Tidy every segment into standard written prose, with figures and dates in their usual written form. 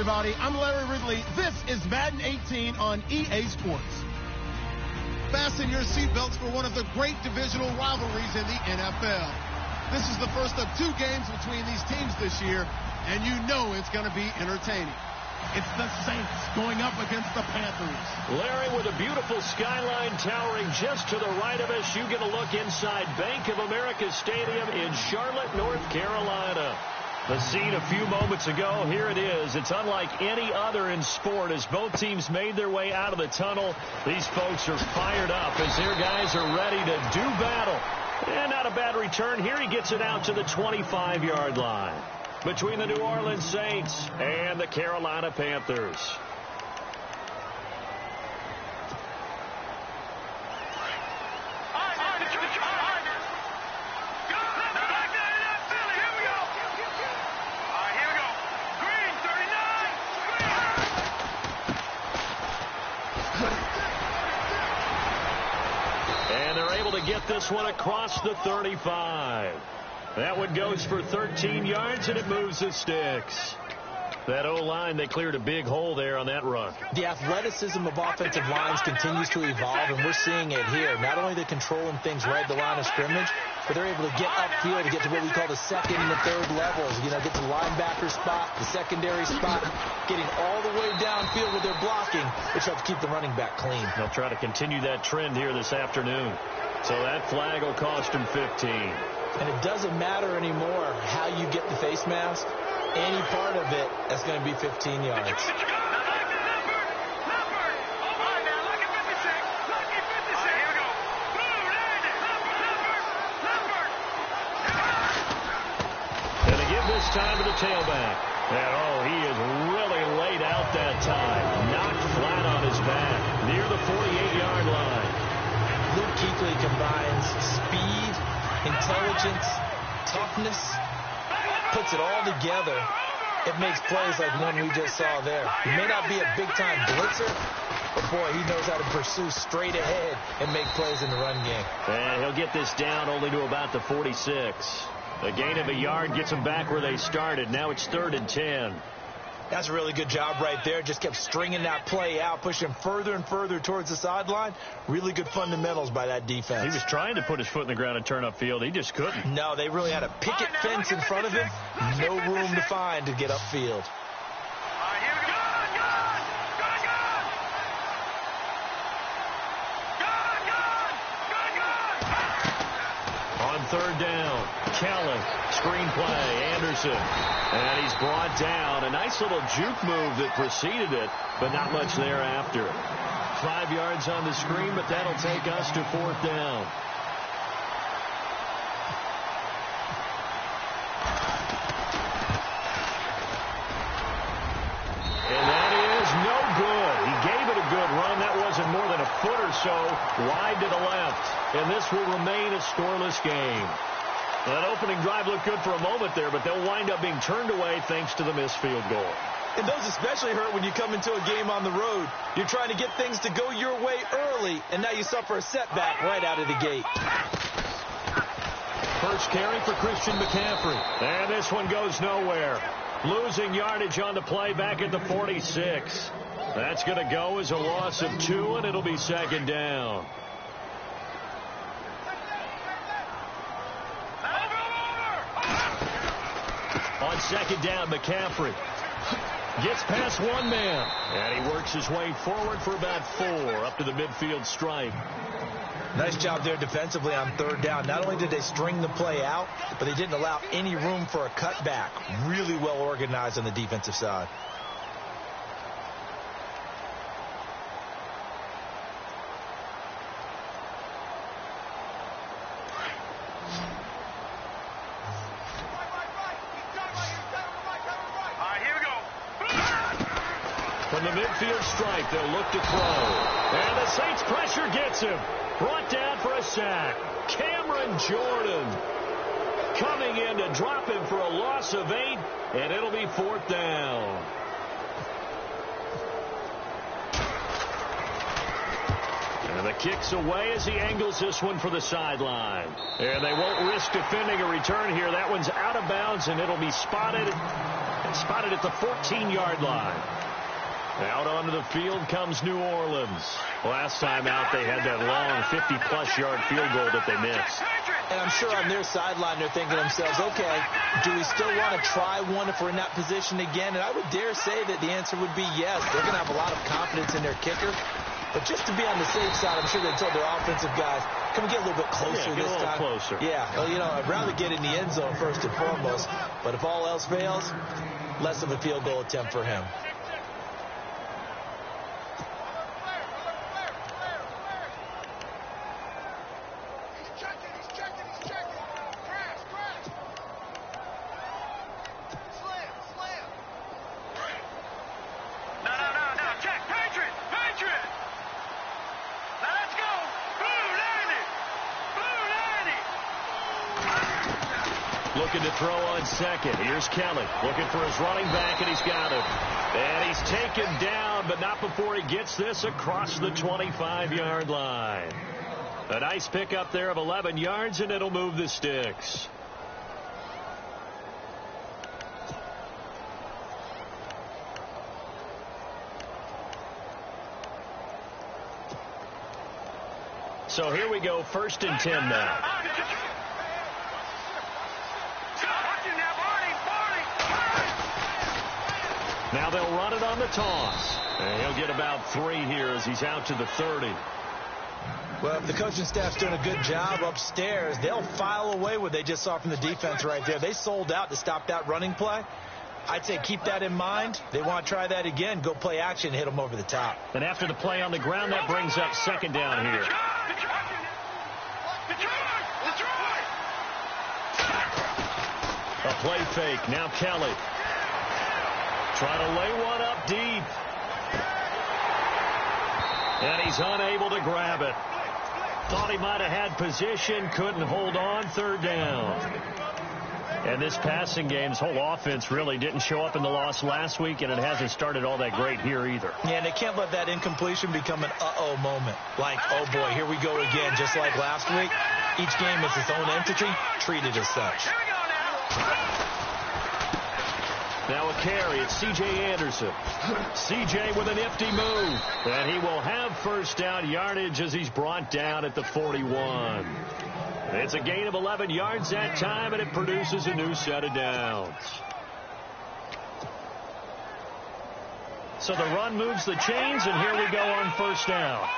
everybody. I'm Larry Ridley. This is Madden 18 on EA Sports. Fasten your seatbelts for one of the great divisional rivalries in the NFL. This is the first of 2 games between these teams this year, and you know it's going to be entertaining. It's the Saints going up against the Panthers. Larry, with a beautiful skyline towering just to the right of us, you get a look inside Bank of America Stadium in Charlotte, North Carolina. The scene a few moments ago, here it is. It's unlike any other in sport as both teams made their way out of the tunnel. These folks are fired up as their guys are ready to do battle. And not a bad return. Here he gets it out to the 25-yard line between the New Orleans Saints and the Carolina Panthers. Get this one across the 35. That one goes for 13 yards, and it moves the sticks. That O-line, they cleared a big hole there on that run. The athleticism of offensive lines continues to evolve, and we're seeing it here. Not only are they controlling things right at the line of scrimmage, but they're able to get upfield to get to what we call the second and the third levels. You know, get to the linebacker spot, the secondary spot, getting all the way downfield with their blocking, which helps keep the running back clean. They'll try to continue that trend here this afternoon. So that flag will cost him 15. And it doesn't matter anymore how you get the face mask. Any part of it, that's going to be 15 yards. And they give this time to the tailback. And, he is really laid out that time. Knocked flat on his back near the 48-yard line. Luke Kuechly combines speed, intelligence, toughness, puts it all together. It makes plays like one we just saw there. He may not be a big-time blitzer, but, boy, he knows how to pursue straight ahead and make plays in the run game. And he'll get this down only to about the 46. A gain of a yard gets them back where they started. Now it's 3rd and 10. That's a really good job right there. Just kept stringing that play out, pushing further and further towards the sideline. Really good fundamentals by that defense. He was trying to put his foot in the ground and turn upfield. He just couldn't. No, they really had a picket fence in front of him. No room to find to get upfield. On 3rd down, Kelly, screen play, Anderson, and he's brought down. A nice little juke move that preceded it, but not much thereafter. 5 yards on the screen, but that'll take us to 4th down. And that is no good. He gave it a good run. That wasn't more than a foot or so wide to the left. And this will remain a scoreless game. That opening drive looked good for a moment there, but they'll wind up being turned away thanks to the missed field goal. And those especially hurt when you come into a game on the road. You're trying to get things to go your way early, and now you suffer a setback right out of the gate. First carry for Christian McCaffrey. And this one goes nowhere. Losing yardage on the play back at the 46. That's going to go as a loss of 2, and it'll be 2nd down. On 2nd down, McCaffrey gets past one man, and he works his way forward for about 4 up to the midfield stripe. Nice job there defensively on 3rd down. Not only did they string the play out, but they didn't allow any room for a cutback. Really well organized on the defensive side. From the midfield stripe, they'll look to throw. And the Saints pressure gets him. Brought down for a sack. Cameron Jordan coming in to drop him for a loss of 8, and it'll be 4th down. And the kick's away as he angles this one for the sideline. And they won't risk defending a return here. That one's out of bounds, and it'll be spotted Spotted at the 14-yard line. Out onto the field comes New Orleans. Last time out, they had that long 50-plus yard field goal that they missed. And I'm sure on their sideline, they're thinking to themselves, okay, do we still want to try one if we're in that position again? And I would dare say that the answer would be yes. They're going to have a lot of confidence in their kicker. But just to be on the safe side, I'm sure they told their offensive guys, can we get a little bit closer this time? Closer. Yeah, well, you know, I'd rather get in the end zone first and foremost. But if all else fails, less of a field goal attempt for him. Looking to throw on second. Here's Kelly looking for his running back, and he's got him. And he's taken down, but not before he gets this across the 25-yard line. A nice pickup there of 11 yards, and it'll move the sticks. So here we go, 1st and 10 now. Now they'll run it on the toss. And he'll get about 3 here as he's out to the 30. Well, if the coaching staff's doing a good job upstairs, they'll file away what they just saw from the defense right there. They sold out to stop that running play. I'd say keep that in mind. They want to try that again. Go play action, hit them over the top. And after the play on the ground, that brings up 2nd down here. A play fake. Now Kelly. Trying to lay one up deep. And he's unable to grab it. Thought he might have had position. Couldn't hold on. 3rd down. And this passing game's whole offense really didn't show up in the loss last week, and it hasn't started all that great here either. Yeah, and they can't let that incompletion become an uh-oh moment. Like, oh, boy, here we go again, just like last week. Each game is its own entity, treated as such. Now a carry. It's C.J. Anderson. C.J. with a nifty move. And he will have 1st down yardage as he's brought down at the 41. It's a gain of 11 yards that time, and it produces a new set of downs. So the run moves the chains, and here we go on 1st down.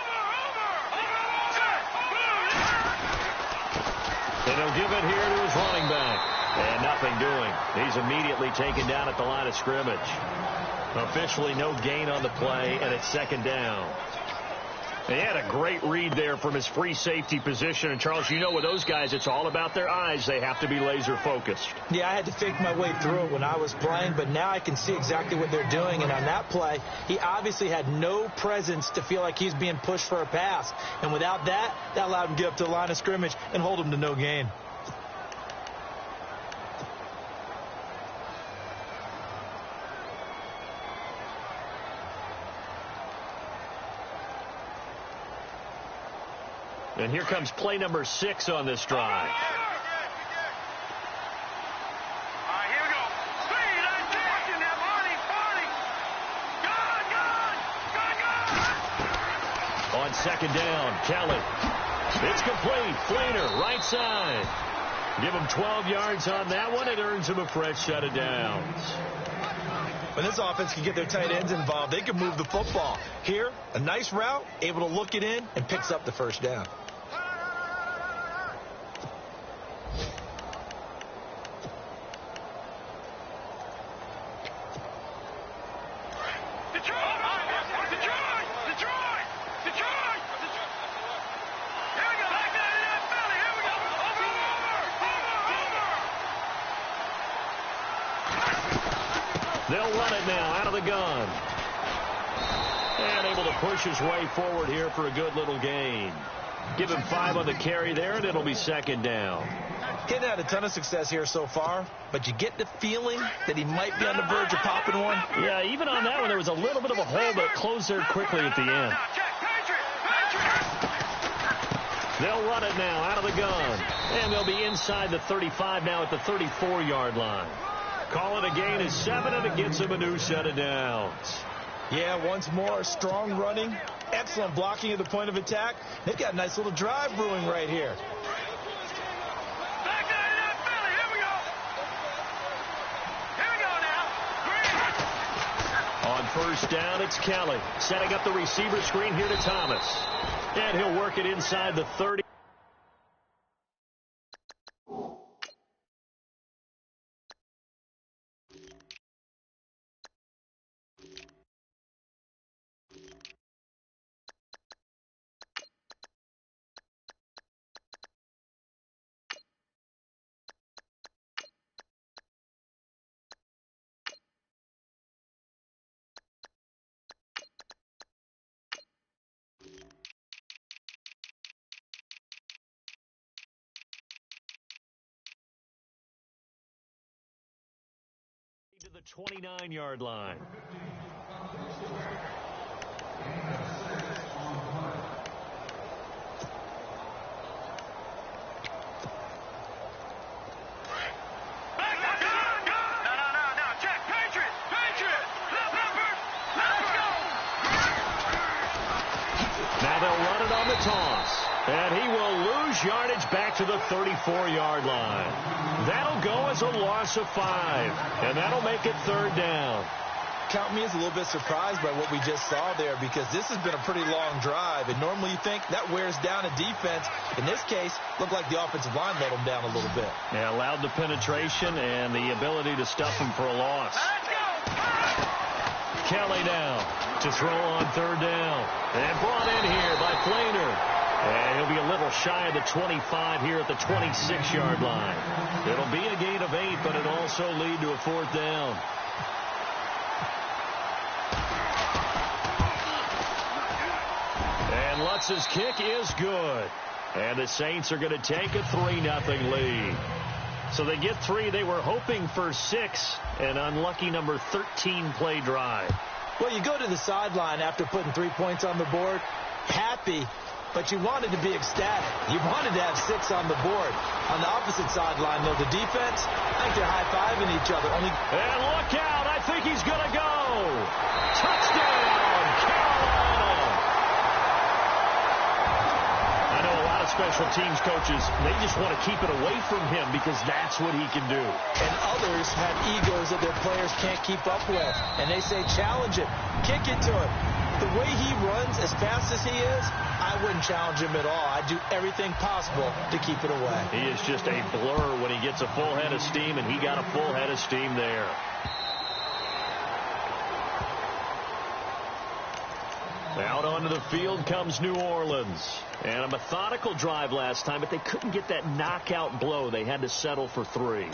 And he'll give it here to his running back. And nothing doing. He's immediately taken down at the line of scrimmage. Officially no gain on the play, and it's 2nd down. He had a great read there from his free safety position. And, Charles, you know with those guys, it's all about their eyes. They have to be laser focused. Yeah, I had to fake my way through it when I was playing, but now I can see exactly what they're doing. And on that play, he obviously had no presence to feel like he's being pushed for a pass. And without that, that allowed him to get up to the line of scrimmage and hold him to no gain. And here comes play number 6 on this drive. On 2nd down, Kelly. It's complete. Fleener, right side. Give him 12 yards on that one. It earns him a fresh set of downs. When this offense can get their tight ends involved, they can move the football. Here, a nice route, able to look it in, and picks up the 1st down. They'll run it now out of the gun. And able to push his way forward here for a good little gain. Give him 5 on the carry there, and it'll be 2nd down. He hasn't had a ton of success here so far, but you get the feeling that he might be on the verge of popping one. Yeah, even on that one, there was a little bit of a hole, but it closed there quickly at the end. They'll run it now out of the gun. And they'll be inside the 35 now at the 34-yard line. Call it a gain of 7, and it gets him a new set of downs. Yeah, once more, strong running, excellent blocking at the point of attack. They've got a nice little drive brewing right here. On first down, it's Kelly. Setting up the receiver screen here to Thomas. And he'll work it inside the 30. To the 29-yard line. Now they'll run it on the toss. And he will lose yardage back to the 34-yard line. That'll go as a loss of 5. And that'll make it third down. Count me as a little bit surprised by what we just saw there, because this has been a pretty long drive. And normally you think that wears down a defense. In this case, looked like the offensive line let them down a little bit. Yeah, allowed the penetration and the ability to stuff them for a loss. Kelly now to throw on third down. And brought in here by Flainer. And he'll be a little shy of the 25 here at the 26-yard line. It'll be a gain of 8, but it'll also lead to a fourth down. And Lutz's kick is good. And the Saints are going to take a 3-0 lead. So they get 3. They were hoping for 6. An unlucky number 13 play drive. Well, you go to the sideline after putting 3 points on the board, happy, but you wanted to be ecstatic. You wanted to have 6 on the board. On the opposite sideline, though, the defense, I think they're high-fiving each other. And look out. I think he's going to go. Touchdown, Carolina. I know a lot of special teams coaches, they just want to keep it away from him because that's what he can do. And others have egos that their players can't keep up with. And they say, challenge it. Kick it to him. The way he runs, as fast as he is, I wouldn't challenge him at all. I'd do everything possible to keep it away. He is just a blur when he gets a full head of steam, and he got a full head of steam there. Out onto the field comes New Orleans. And a methodical drive last time, but they couldn't get that knockout blow. They had to settle for 3.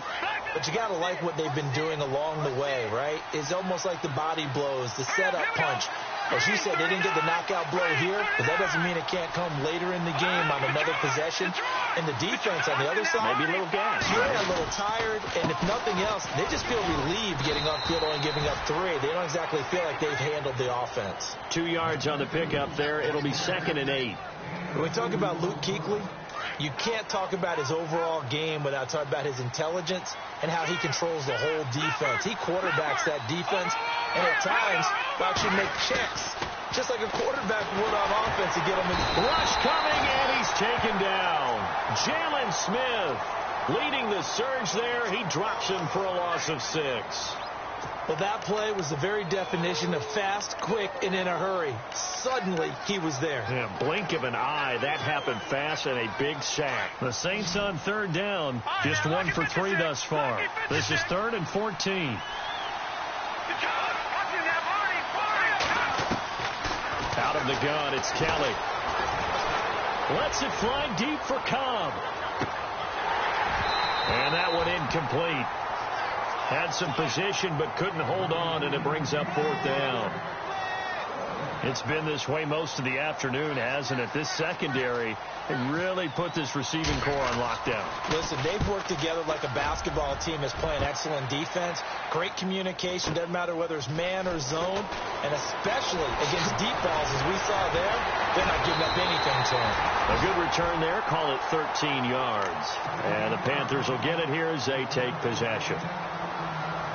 But you got to like what they've been doing along the way, right? It's almost like the body blows, the setup punch. As you said, they didn't get the knockout blow here, but that doesn't mean it can't come later in the game on another possession. And the defense on the other side, maybe a little gas. Yeah, a little tired, and if nothing else, they just feel relieved getting upfield only giving up 3. They don't exactly feel like they've handled the offense. 2 yards on the pickup there. It'll be 2nd and 8. When we talk about Luke Kuechly, you can't talk about his overall game without talking about his intelligence and how he controls the whole defense. He quarterbacks that defense, and at times will actually make checks, just like a quarterback would on offense to get him in. Rush coming, and he's taken down. Jalen Smith leading the surge there. He drops him for a loss of 6. Well, that play was the very definition of fast, quick, and in a hurry. Suddenly, he was there. Yeah, blink of an eye. That happened fast and a big sack. The Saints on third down. Just 1 for 3 thus far. This is 3rd and 14. Out of the gun, it's Kelly. Lets it fly deep for Cobb. And that one incomplete. Had some position but couldn't hold on, and it brings up 4th down. It's been this way most of the afternoon, hasn't it? This secondary, it really put this receiving core on lockdown. Listen, they've worked together like a basketball team that's playing excellent defense. Great communication. Doesn't matter whether it's man or zone. And especially against deep balls, as we saw there, they're not giving up anything to them. A good return there. Call it 13 yards. And the Panthers will get it here as they take possession.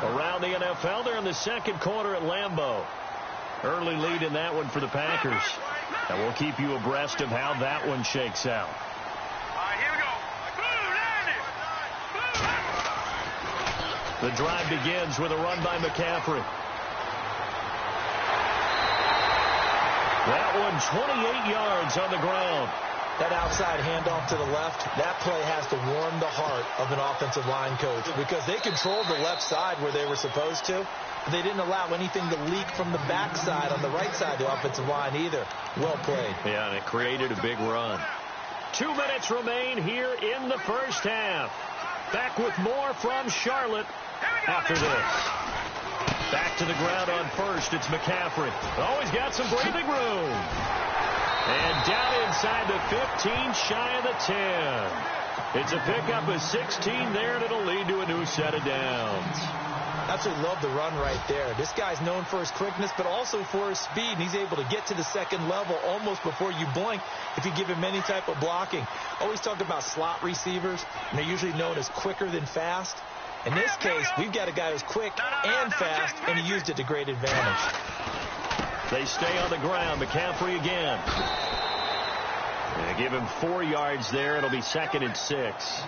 Around the NFL, they're in the second quarter at Lambeau. Early lead in that one for the Packers. And we'll keep you abreast of how that one shakes out. All right, here we go. The drive begins with a run by McCaffrey. That one 28 yards on the ground. That outside handoff to the left, that play has to warm the heart of an offensive line coach because they controlled the left side where they were supposed to. But they didn't allow anything to leak from the backside on the right side of the offensive line either. Well played. Yeah, and it created a big run. 2 minutes remain here in the first half. Back with more from Charlotte after this. Back to the ground on first. It's McCaffrey. Oh, he's got some breathing room. And down inside the 15, shy of the 10. It's a pickup of 16 there, and it'll lead to a new set of downs. Absolutely love the run right there. This guy's known for his quickness, but also for his speed, and he's able to get to the second level almost before you blink if you give him any type of blocking. Always talk about slot receivers, and they're usually known as quicker than fast. In this case, we've got a guy who's quick and fast, and he used it to great advantage. They stay on the ground. McCaffrey again. They give him 4 yards there. It'll be 2nd and 6.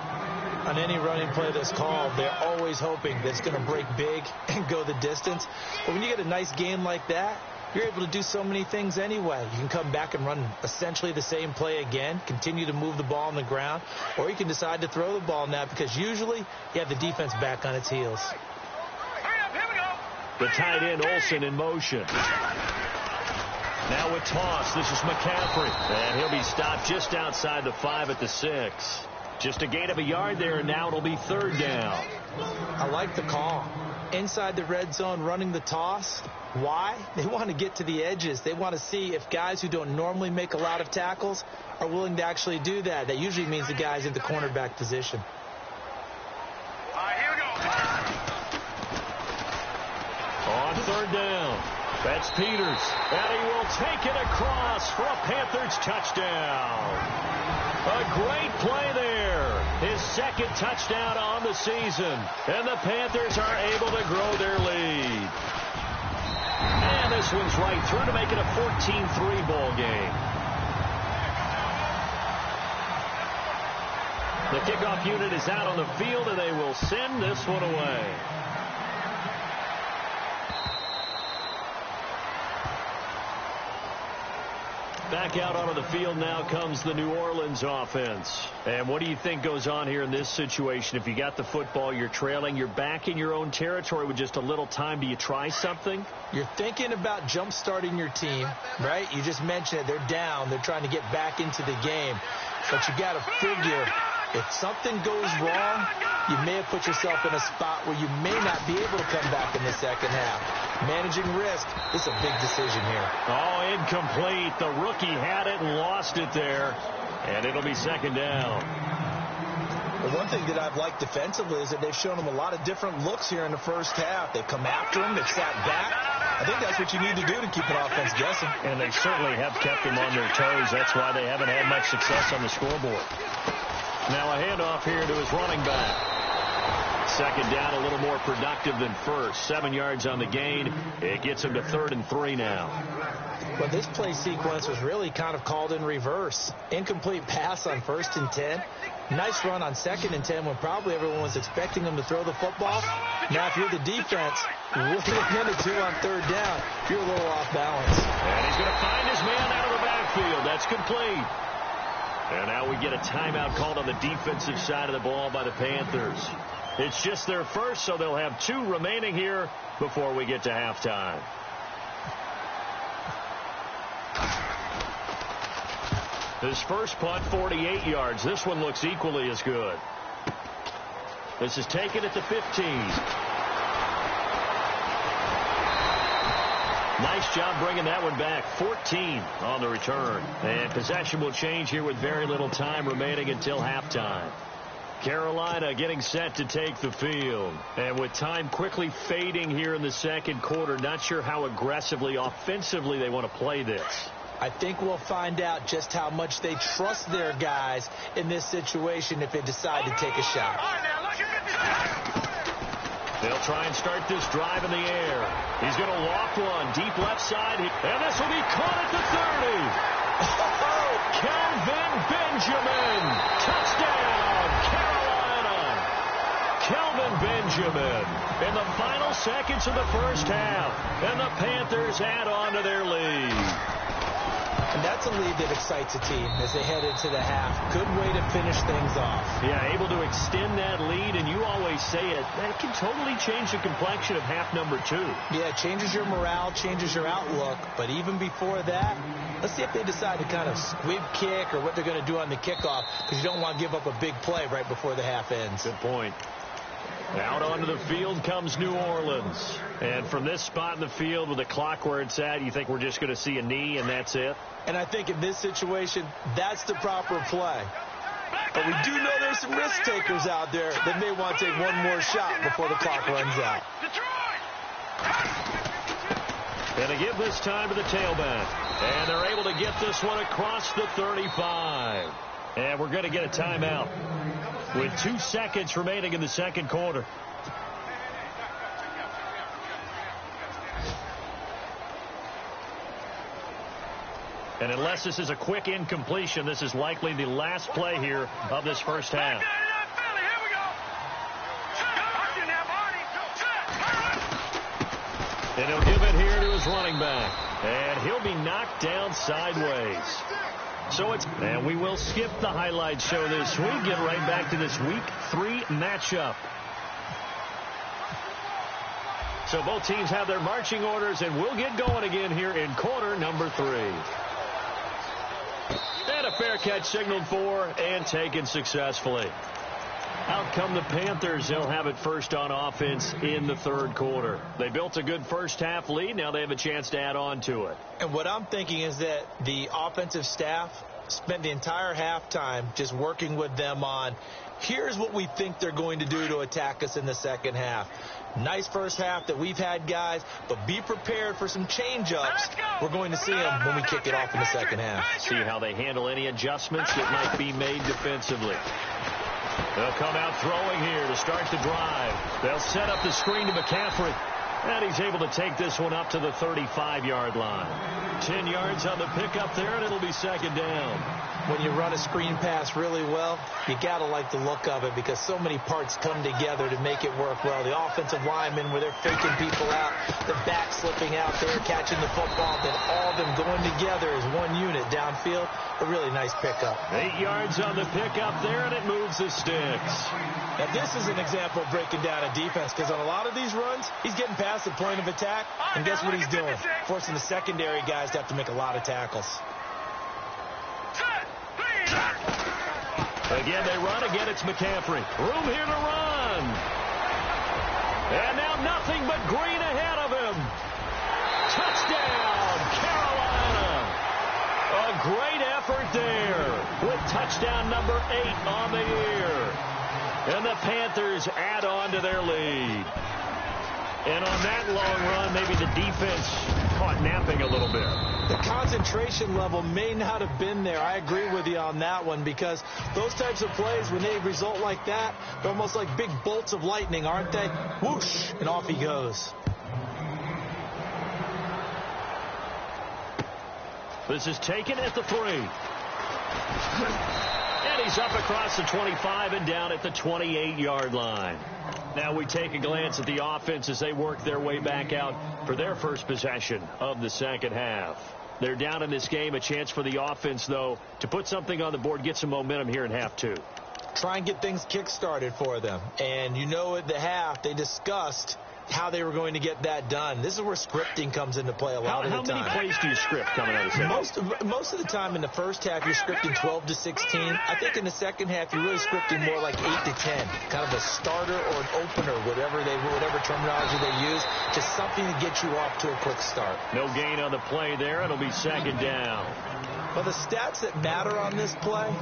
On any running play that's called, they're always hoping that it's going to break big and go the distance. But when you get a nice game like that, you're able to do so many things anyway. You can come back and run essentially the same play again, continue to move the ball on the ground, or you can decide to throw the ball now because usually you have the defense back on its heels. The tight end, Olsen, in motion. Now with toss, this is McCaffrey. And he'll be stopped just outside the 5 at the 6. Just a gain of a yard there, and now it'll be 3rd down. I like the call. Inside the red zone, running the toss. Why? They want to get to the edges. They want to see if guys who don't normally make a lot of tackles are willing to actually do that. That usually means the guy's in the cornerback position. All right, here we go. On 3rd down, that's Peters. And he will take it across for a Panthers touchdown. A great play there. His 2nd touchdown on the season. And the Panthers are able to grow their lead. And this one's right through to make it a 14-3 ball game. The kickoff unit is out on the field, and they will send this one away. Back out onto the field now comes the New Orleans offense. And what do you think goes on here in this situation? If you got the football, you're trailing, you're back in your own territory with just a little time. Do you try something? You're thinking about jump-starting your team, right? You just mentioned it. They're down. They're trying to get back into the game. But you got to figure if something goes wrong, you may have put yourself in a spot where you may not be able to come back in the second half. Managing risk, it's a big decision here. Oh, incomplete. The rookie had it and lost it there. And it'll be 2nd down. Well, one thing that I've liked defensively is that they've shown them a lot of different looks here in the first half. They've come after him. They've sat back. I think that's what you need to do to keep an offense guessing. And they certainly have kept them on their toes. That's why they haven't had much success on the scoreboard. Now a handoff here to his running back. 2nd down, a little more productive than first. 7 yards on the gain. It gets him to 3rd and 3 now. Well, this play sequence was really kind of called in reverse. Incomplete pass on 1st and 10. Nice run on 2nd and 10 when probably everyone was expecting him to throw the football. Now, if you're the defense, looking at minute 2 on 3rd down, you're a little off balance. And he's going to find his man out of the backfield. That's complete. And now we get a timeout called on the defensive side of the ball by the Panthers. It's just their first, so they'll have 2 remaining here before we get to halftime. His first punt, 48 yards. This one looks equally as good. This is taken at the 15. Nice job bringing that one back. 14 on the return. And possession will change here with very little time remaining until halftime. Carolina getting set to take the field. And with time quickly fading here in the second quarter, not sure how aggressively, offensively they want to play this. I think we'll find out just how much they trust their guys in this situation if they decide to take a shot. They'll try and start this drive in the air. He's going to loft one deep left side. And this will be caught at the 30. Oh, Kelvin Benjamin. Touchdown, Carolina. Kelvin Benjamin in the final seconds of the first half. And the Panthers add on to their lead. And that's a lead that excites a team as they head into the half. Good way to finish things off. Yeah, able to extend that lead, and you always say it, that can totally change the complexion of half number 2. Yeah, it changes your morale, changes your outlook. But even before that, let's see if they decide to kind of squib kick or what they're going to do on the kickoff, because you don't want to give up a big play right before the half ends. Good point. Out onto the field comes New Orleans. And from this spot in the field with the clock where it's at, you think we're just going to see a knee and that's it? And I think in this situation, that's the proper play. But we do know there's some risk takers out there that may want to take one more shot before the clock runs out. And to give this time to the tailback. And they're able to get this one across the 35. And we're going to get a timeout with 2 seconds remaining in the second quarter. And unless this is a quick incompletion, this is likely the last play here of this first half. And he'll give it here to his running back. And he'll be knocked down sideways. And we will skip the highlight show this week. Get right back to this Week 3 matchup. So both teams have their marching orders, and we'll get going again here in quarter number 3. And a fair catch signaled for and taken successfully. Out come the Panthers. They'll have it first on offense in the third quarter. They built a good first half lead. Now they have a chance to add on to it. And what I'm thinking is that the offensive staff spent the entire halftime just working with them on, here's what we think they're going to do to attack us in the second half. Nice first half that we've had, guys, but be prepared for some change-ups. We're going to see them when we kick it off in the second half. See how they handle any adjustments that might be made defensively. They'll come out throwing here to start the drive. They'll set up the screen to McCaffrey. And he's able to take this one up to the 35-yard line. 10 yards on the pickup there, and it'll be second down. When you run a screen pass really well, you got to like the look of it because so many parts come together to make it work well. The offensive linemen, where they're faking people out, the back slipping out there, catching the football, then all of them going together as one unit downfield. A really nice pickup. 8 yards on the pickup there, and it moves the sticks. Now, this is an example of breaking down a defense because on a lot of these runs, he's getting past the point of attack, and guess what he's doing? Forcing the secondary guys to have to make a lot of tackles. Again, they run. Again, it's McCaffrey. Room here to run. And now nothing but green ahead of him. Touchdown, Carolina. A great effort there with touchdown number 8 on the year. And the Panthers add on to their lead. And on that long run, maybe the defense caught napping a little bit. The concentration level may not have been there. I agree with you on that one because those types of plays, when they result like that, they're almost like big bolts of lightning, aren't they? Whoosh, and off he goes. This is taken at the 3. And he's up across the 25 and down at the 28-yard line. Now we take a glance at the offense as they work their way back out for their first possession of the second half. They're down in this game. A chance for the offense, though, to put something on the board, get some momentum here in half 2. Try and get things kick-started for them. And you know at the half, they discussed how they were going to get that done. This is where scripting comes into play a lot of the time. How many plays do you script coming out of the second? Most of the time in the first half, you're scripting 12 to 16. I think in the second half, you're really scripting more like 8 to 10. Kind of a starter or an opener, whatever terminology they use. Just something to get you off to a quick start. No gain on the play there. It'll be second down. Well, the stats that matter on this play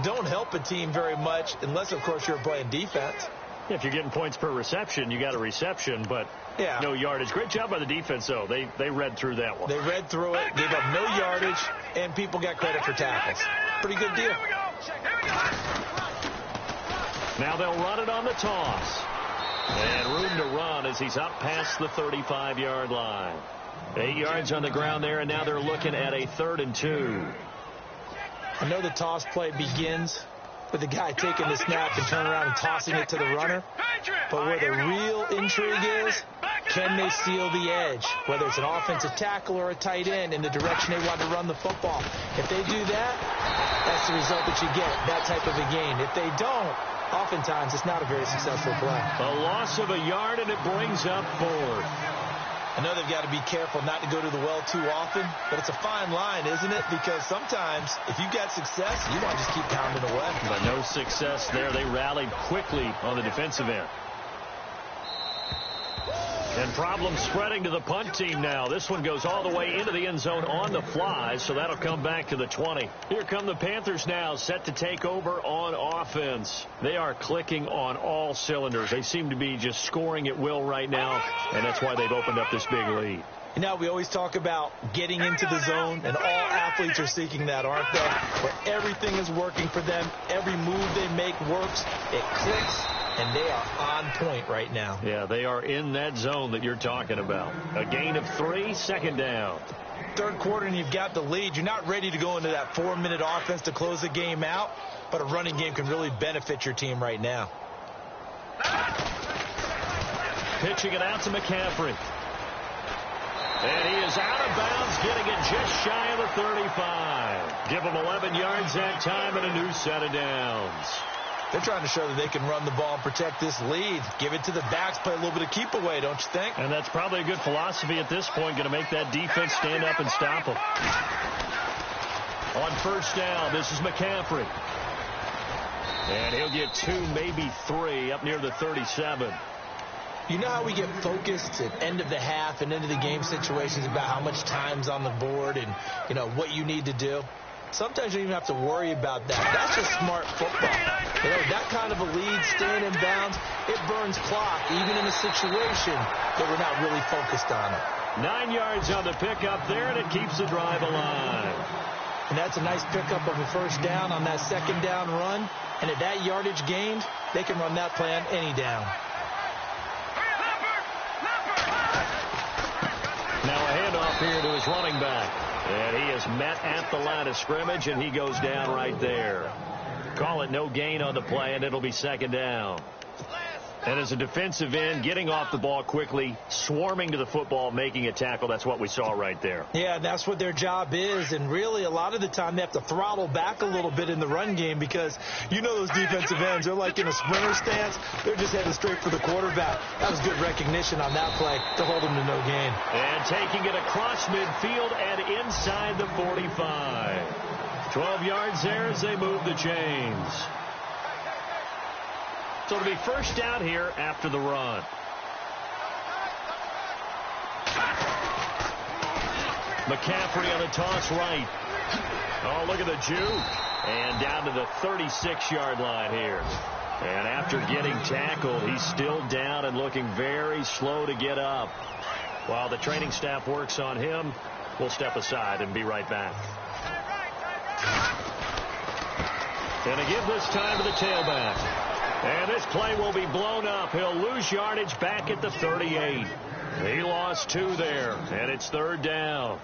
don't help a team very much unless, of course, you're playing defense. If you're getting points per reception, you got a reception, but no yardage. Great job by the defense, though. They read through that one. They read through it, gave up no yardage, and people got credit for tackles. Pretty good deal. Now they'll run it on the toss. And room to run as he's up past the 35-yard line. 8 yards on the ground there, and now they're looking at a 3rd and 2. I know the toss play begins with the guy taking the snap and turning around and tossing it to the runner. But where the real intrigue is, can they steal the edge? Whether it's an offensive tackle or a tight end in the direction they want to run the football. If they do that, that's the result that you get, that type of a gain. If they don't, oftentimes it's not a very successful play. A loss of a yard, and it brings up 4th. I know they've got to be careful not to go to the well too often, but it's a fine line, isn't it? Because sometimes if you've got success, you want to just keep pounding away. But no success there. They rallied quickly on the defensive end. And problems spreading to the punt team now. This one goes all the way into the end zone on the fly, so that'll come back to the 20. Here come the Panthers now, set to take over on offense. They are clicking on all cylinders. They seem to be just scoring at will right now, and that's why they've opened up this big lead. You know, we always talk about getting into the zone, and all athletes are seeking that, aren't they? Where everything is working for them. Every move they make works. It clicks. And they are on point right now. Yeah, they are in that zone that you're talking about. A gain of 3, 2nd down. 3rd quarter and you've got the lead. You're not ready to go into that 4-minute offense to close the game out, but a running game can really benefit your team right now. Pitching it out to McCaffrey. And he is out of bounds, getting it just shy of the 35. Give him 11 yards that time and a new set of downs. They're trying to show that they can run the ball and protect this lead. Give it to the backs, play a little bit of keep away, don't you think? And that's probably a good philosophy at this point, going to make that defense stand up and stop them. On 1st down, this is McCaffrey. And he'll get 2, maybe 3, up near the 37. You know how we get focused at end of the half and into the game situations about how much time's on the board and, you know, what you need to do? Sometimes you don't even have to worry about that. That's just smart football. You know, that kind of a lead, staying in bounds, it burns clock, even in a situation that we're not really focused on it. 9 yards on the pickup there, and it keeps the drive alive. And that's a nice pickup of a 1st down on that 2nd down run. And at that yardage gained, they can run that play on any down. Now a handoff here to his running back. And he is met at the line of scrimmage, and he goes down right there. Call it no gain on the play, and it'll be 2nd down. And as a defensive end, getting off the ball quickly, swarming to the football, making a tackle, that's what we saw right there. Yeah, that's what their job is. And really, a lot of the time, they have to throttle back a little bit in the run game because you know those defensive ends, they're like in a sprinter stance. They're just heading straight for the quarterback. That was good recognition on that play to hold them to no gain. And taking it across midfield and inside the 45. 12 yards there as they move the chains. So it'll be 1st down here after the run. McCaffrey on the toss right. Oh, look at the juke. And down to the 36-yard line here. And after getting tackled, he's still down and looking very slow to get up. While the training staff works on him, we'll step aside and be right back. And a give this time to the tailback. And this play will be blown up. He'll lose yardage back at the 38. He lost 2 there, and it's 3rd down.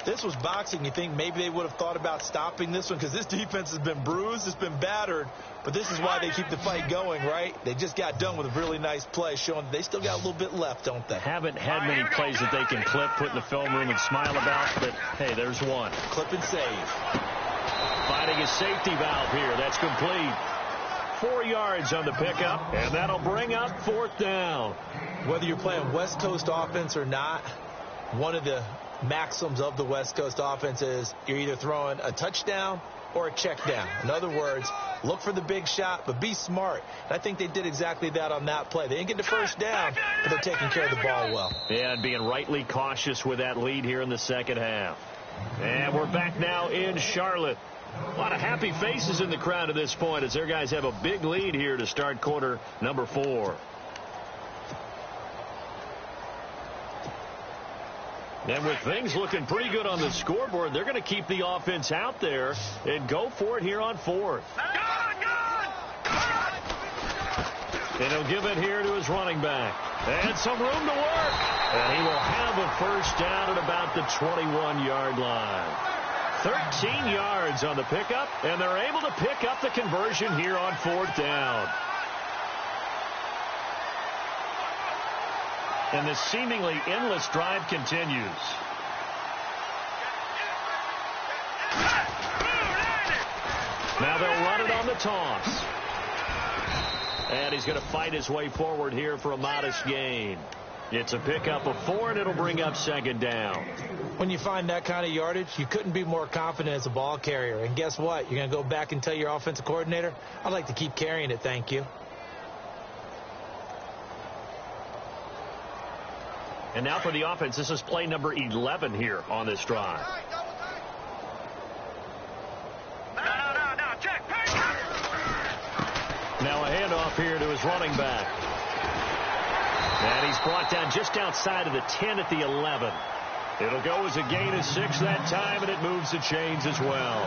This was boxing. You think maybe they would have thought about stopping this one because this defense has been bruised, it's been battered, but this is why they keep the fight going, right? They just got done with a really nice play showing they still got a little bit left, don't they? Haven't had many plays that they can clip, put in the film room and smile about, but hey, there's one. Clip and save. Finding a safety valve here. That's complete. 4 yards on the pickup, and that'll bring up 4th down. Whether you're playing West Coast offense or not, one of the maxims of the West Coast offense is you're either throwing a touchdown or a check down. In other words, look for the big shot, but be smart. And I think they did exactly that on that play. They didn't get the 1st down, but they're taking care of the ball well. Yeah, and being rightly cautious with that lead here in the 2nd half. And we're back now in Charlotte. A lot of happy faces in the crowd at this point as their guys have a big lead here to start quarter number 4. And with things looking pretty good on the scoreboard, they're going to keep the offense out there and go for it here on 4th. And he'll give it here to his running back. And some room to work. And he will have a first down at about the 21-yard line. 13 yards on the pickup, and they're able to pick up the conversion here on 4th down. And this seemingly endless drive continues. Now they'll run it on the toss. And he's going to fight his way forward here for a modest gain. It's a pickup of 4, and it'll bring up 2nd down. When you find that kind of yardage, you couldn't be more confident as a ball carrier. And guess what? You're going to go back and tell your offensive coordinator, I'd like to keep carrying it, thank you. And now for the offense, this is play number 11 here on this drive. Now a handoff here to his running back. And he's brought down just outside of the 10 at the 11. It'll go as a gain of 6 that time, and it moves the chains as well.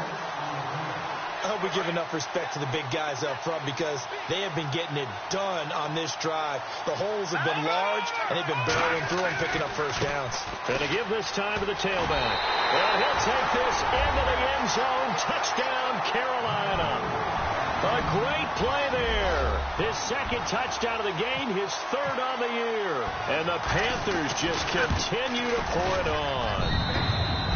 I hope we give enough respect to the big guys up front because they have been getting it done on this drive. The holes have been large, and they've been barreling through and picking up first downs. And to give this time to the tailback. And he'll take this into the end zone. Touchdown, Carolina. A great play there. His 2nd touchdown of the game, his 3rd on the year. And the Panthers just continue to pour it on.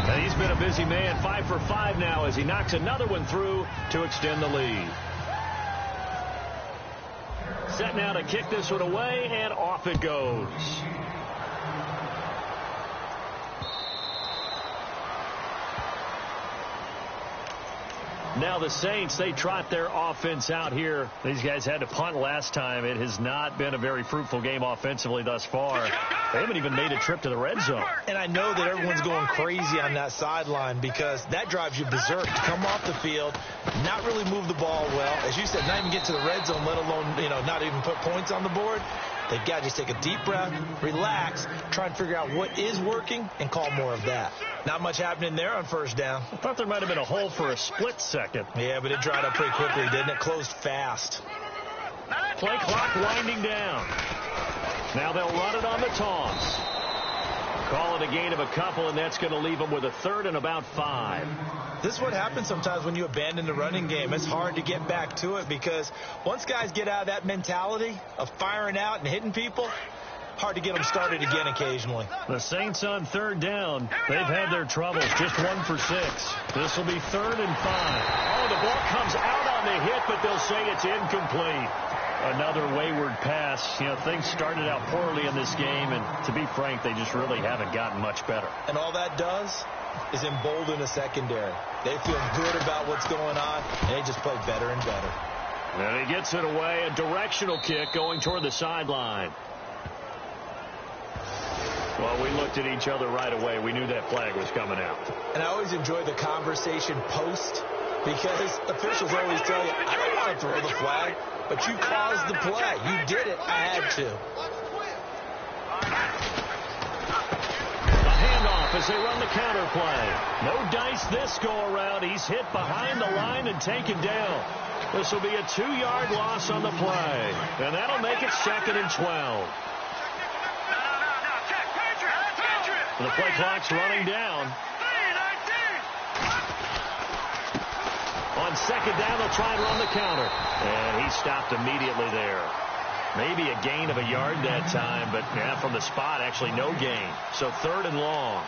And he's been a busy man, 5 for 5 now as he knocks another one through to extend the lead. Set now to kick this one away, and off it goes. Now the Saints, they trot their offense out here. These guys had to punt last time. It has not been a very fruitful game offensively thus far. They haven't even made a trip to the red zone. And I know that everyone's going crazy on that sideline because that drives you berserk to come off the field, not really move the ball well. As you said, not even get to the red zone, let alone, not even put points on the board. They've got to just take a deep breath, relax, try and figure out what is working, and call more of that. Not much happening there on first down. I thought there might have been a hole for a split second. Yeah, but it dried up pretty quickly, didn't it? Closed fast. Play clock winding down. Now they'll run it on the toss. Call it a gain of a couple, and that's going to leave them with a 3rd and about 5. This is what happens sometimes when you abandon the running game. It's hard to get back to it because once guys get out of that mentality of firing out and hitting people, hard to get them started again occasionally. The Saints on 3rd down. They've had their troubles. Just 1 for 6. This will be 3rd and 5. Oh, the ball comes out on the hit, but they'll say it's incomplete. Another wayward pass. Things started out poorly in this game, and to be frank, they just really haven't gotten much better. And all that does is embolden the secondary. They feel good about what's going on, and they just play better and better. And he gets it away. A directional kick going toward the sideline. Well, we looked at each other right away. We knew that flag was coming out. And I always enjoy the conversation post because officials always tell you, I don't want to throw the flag, but you caused the play. You did it. I had to. A handoff as they run the counter play. No dice this go-around. He's hit behind the line and taken down. This will be a 2-yard loss on the play. And that'll make it 2nd and 12. The play clock's running down. On 2nd down, they'll try and run the counter. And he stopped immediately there. Maybe a gain of a yard that time, but from the spot, actually no gain. So 3rd and long.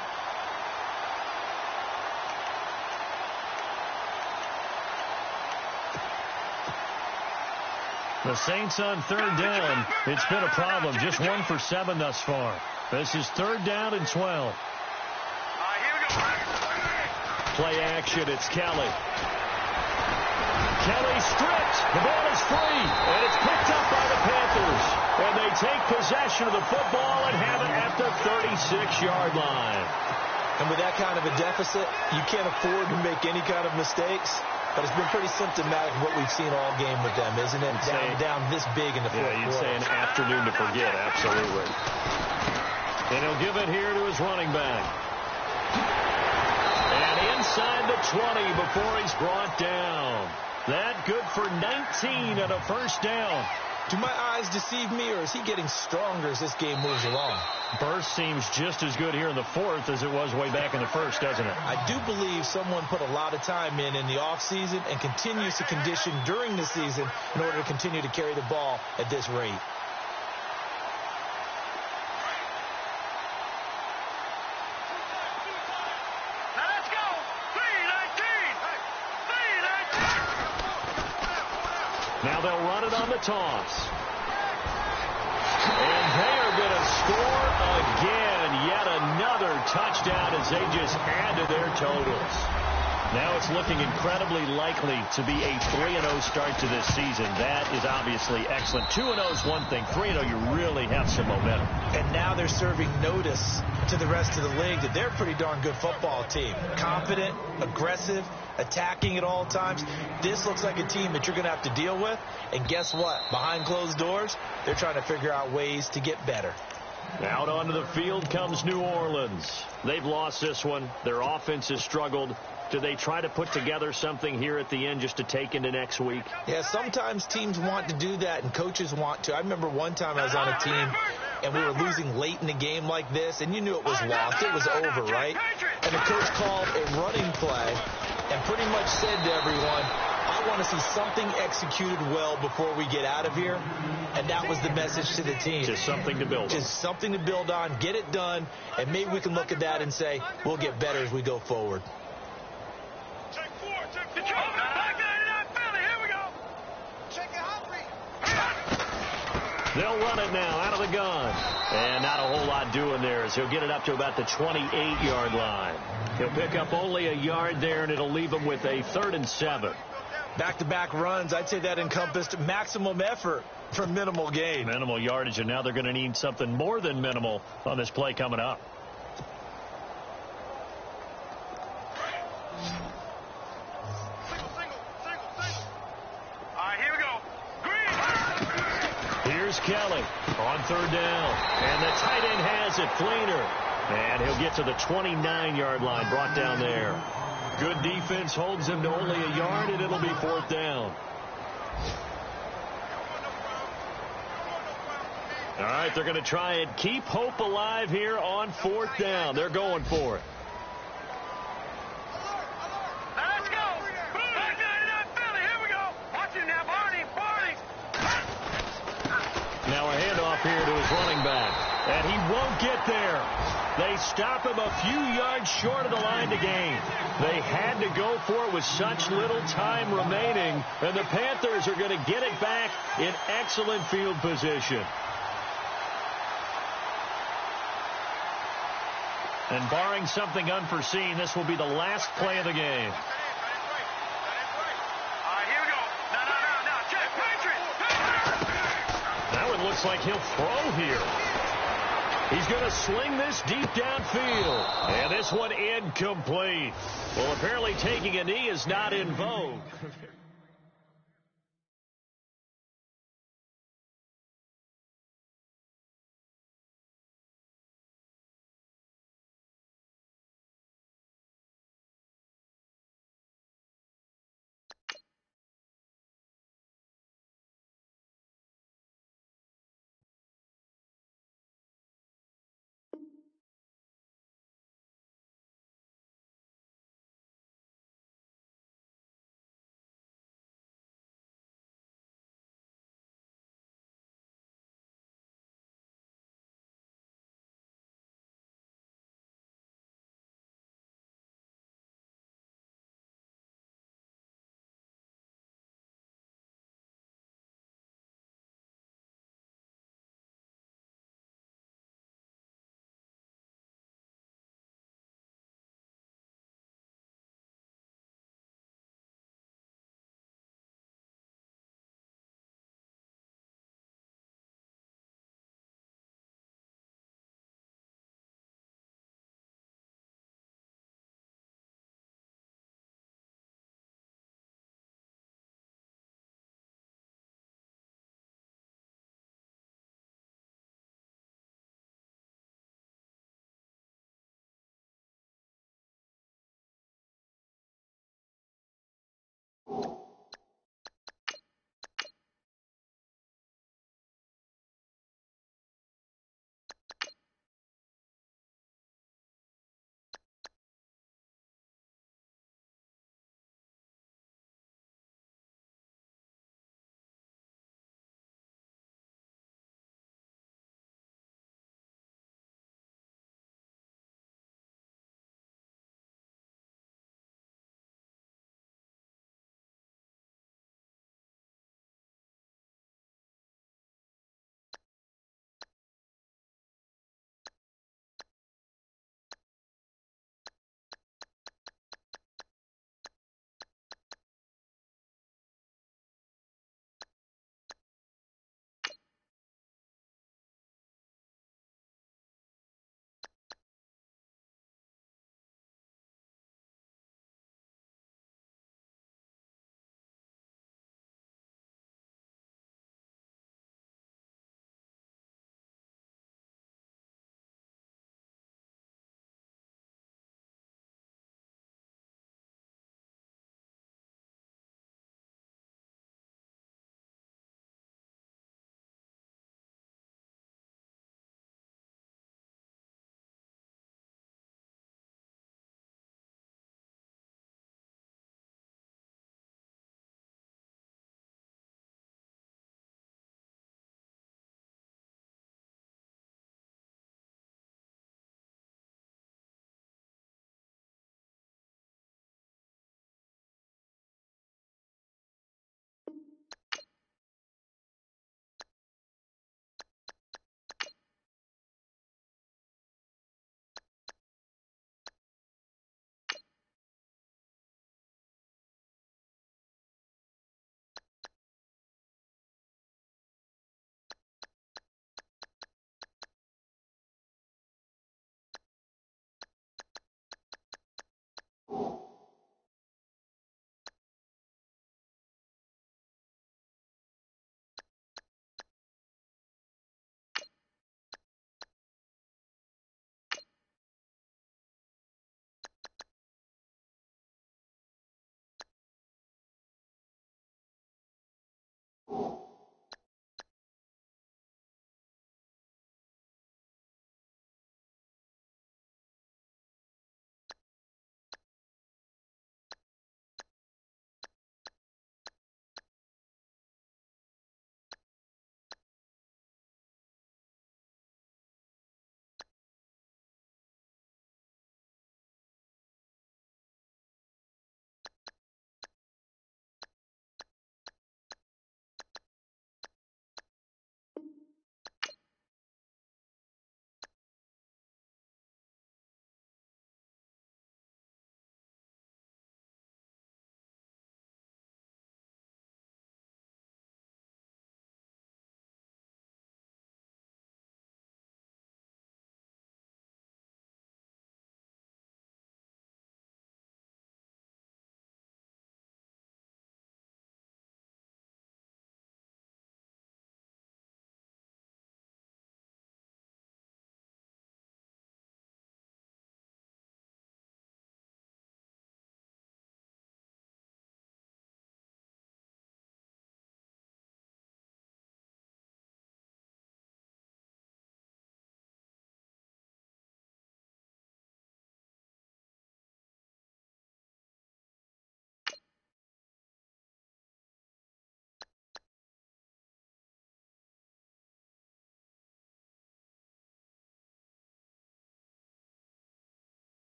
The Saints on 3rd down. It's been a problem. Just 1 for 7 thus far. This is 3rd down and 12. Play action. It's Kelly. Kelly stripped. The ball is free. And it's picked up by the Panthers. And they take possession of the football and have it at the 36-yard line. And with that kind of a deficit, you can't afford to make any kind of mistakes. But it's been pretty symptomatic of what we've seen all game with them, isn't it? Down this big in the fourth quarter. You'd say an afternoon to forget, absolutely. And he'll give it here to his running back. And inside the 20 before he's brought down. That good for 19 and a first down. Do my eyes deceive me, or is he getting stronger as this game moves along? Burst seems just as good here in the fourth as it was way back in the first, doesn't it? I do believe someone put a lot of time in the offseason and continues to condition during the season in order to continue to carry the ball at this rate. Now let's go. 3-19. Now they'll run it on the toss. And they are going to score again. Yet another touchdown as they just add to their totals. Now it's looking incredibly likely to be a 3-0 start to this season. That is obviously excellent. 2-0 is one thing. 3-0, you really have some momentum. And now they're serving notice to the rest of the league that they're a pretty darn good football team. Confident, aggressive, attacking at all times. This looks like a team that you're going to have to deal with. And guess what? Behind closed doors, they're trying to figure out ways to get better. Out onto the field comes New Orleans. They've lost this one. Their offense has struggled. Do they try to put together something here at the end just to take into next week? Yeah, sometimes teams want to do that and coaches want to. I remember one time I was on a team and we were losing late in a game like this, and you knew it was lost. It was over, right? And the coach called a running play and pretty much said to everyone, I want to see something executed well before we get out of here. And that was the message to the team. Just something to build on. Just something to build on, get it done, and maybe we can look at that and say, we'll get better as we go forward. Check 4. Check 4. Back 99, Philly. Here we go. Check it, Humphrey. They'll run it now out of the gun. And not a whole lot doing there as he'll get it up to about the 28-yard line. He'll pick up only a yard there, and it'll leave him with a 3rd and 7. Back-to-back runs, I'd say that encompassed maximum effort for minimal gain. Minimal yardage, and now they're going to need something more than minimal on this play coming up. All right, here we go. Green. Here's Kelly on 3rd down. And the tight end has it, Fleener. And he'll get to the 29-yard line, brought down there. Good defense holds him to only a yard, and it'll be 4th down. All right, they're going to try and keep hope alive here on 4th down. They're going for it. Now let's go. Back 99, Philly. Here we go. Watch him now, Barney. Now a handoff here to his running back. And he won't get there. They stop him a few yards short of the line to gain. They had to go for it with such little time remaining. And the Panthers are going to get it back in excellent field position. And barring something unforeseen, this will be the last play of the game. All right, here we go. Now, check. Patriots. That one looks like he'll throw here. He's going to sling this deep downfield. And this one incomplete. Well, apparently taking a knee is not in vogue.